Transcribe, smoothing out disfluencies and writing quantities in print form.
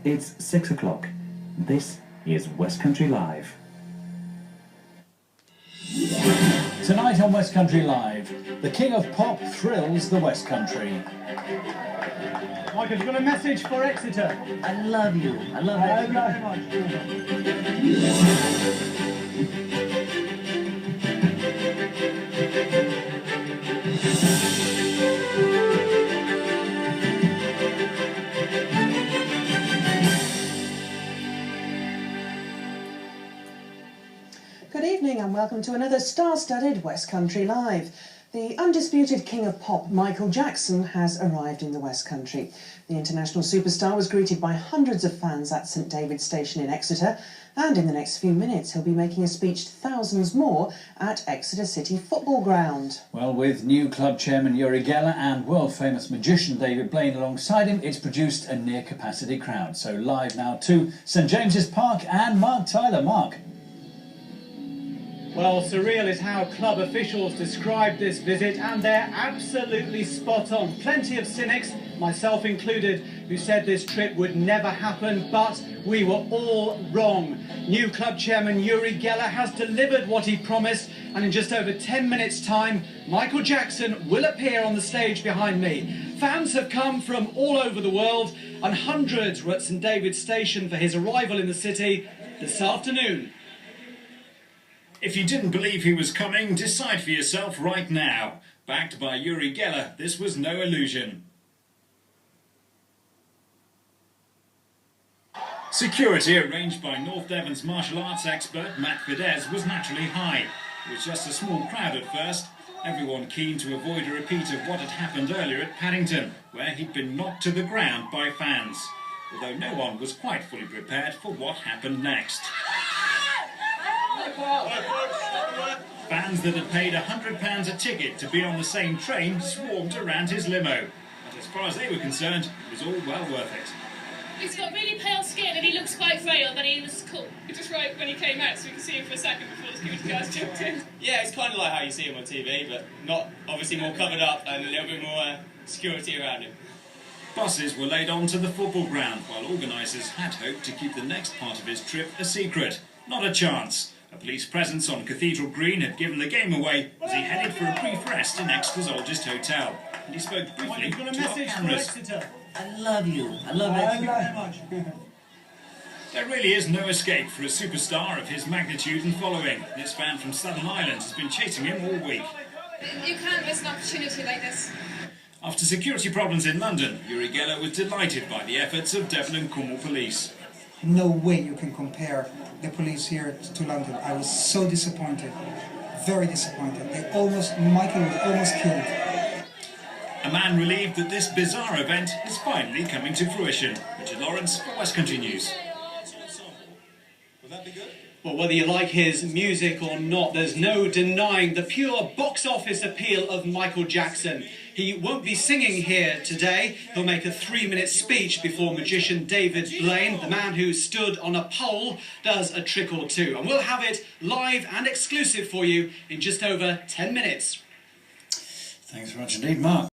It's 6 o'clock. This is West Country Live. Tonight on West Country Live, the King of Pop thrills the West Country. Michael, you've got a message for Exeter. I love you. I love you very much. Good evening and welcome to another star-studded West Country Live. The undisputed King of Pop, Michael Jackson, has arrived in the West Country. The international superstar was greeted by hundreds of fans at St David's Station in Exeter, and in the next few minutes he'll be making a speech to thousands more at Exeter City Football Ground. Well, with new club chairman Uri Geller and world-famous magician David Blaine alongside him, it's produced a near-capacity crowd. So live now to St James's Park and Mark Tyler. Mark. Well, surreal is how club officials described this visit, and they're absolutely spot on. Plenty of cynics, myself included, who said this trip would never happen, but we were all wrong. New club chairman Uri Geller has delivered what he promised, and in just over 10 minutes' time, Michael Jackson will appear on the stage behind me. Fans have come from all over the world, and hundreds were at St David's Station for his arrival in the city this afternoon. If you didn't believe he was coming, decide for yourself right now. Backed by Uri Geller, this was no illusion. Security, arranged by North Devon's martial arts expert Matt Fidesz, was naturally high. It was just a small crowd at first, everyone keen to avoid a repeat of what had happened earlier at Paddington, where he'd been knocked to the ground by fans. Although no one was quite fully prepared for what happened next. Fans that had paid £100 a ticket to be on the same train swarmed around his limo. But as far as they were concerned, it was all well worth it. He's got really pale skin and he looks quite frail, but he was cool. Just right when he came out so we could see him for a second before the security guys jumped in. Yeah, it's kind of like how you see him on TV, but not obviously more covered up and a little bit more security around him. Buses were laid onto the football ground, while organisers had hoped to keep the next part of his trip a secret. Not a chance. A police presence on Cathedral Green had given the game away as he headed for a brief rest in Exeter's oldest hotel. And he spoke briefly to our cameras. I love you. I love you very much. There really is no escape for a superstar of his magnitude and following. This fan from Southern Ireland has been chasing him all week. You can't miss an opportunity like this. After security problems in London, Uri Geller was delighted by the efforts of Devon and Cornwall police. No way you can compare the police here to London. I was so disappointed, very disappointed. Michael was almost killed. A man relieved that this bizarre event is finally coming to fruition. Richard Lawrence for West Country News. Would that be good? Well, whether you like his music or not, there's no denying the pure box office appeal of Michael Jackson. He won't be singing here today. He'll make a 3-minute speech before magician David Blaine, the man who stood on a pole, does a trick or two. And we'll have it live and exclusive for you in just over 10 minutes. Thanks very much indeed, Mark.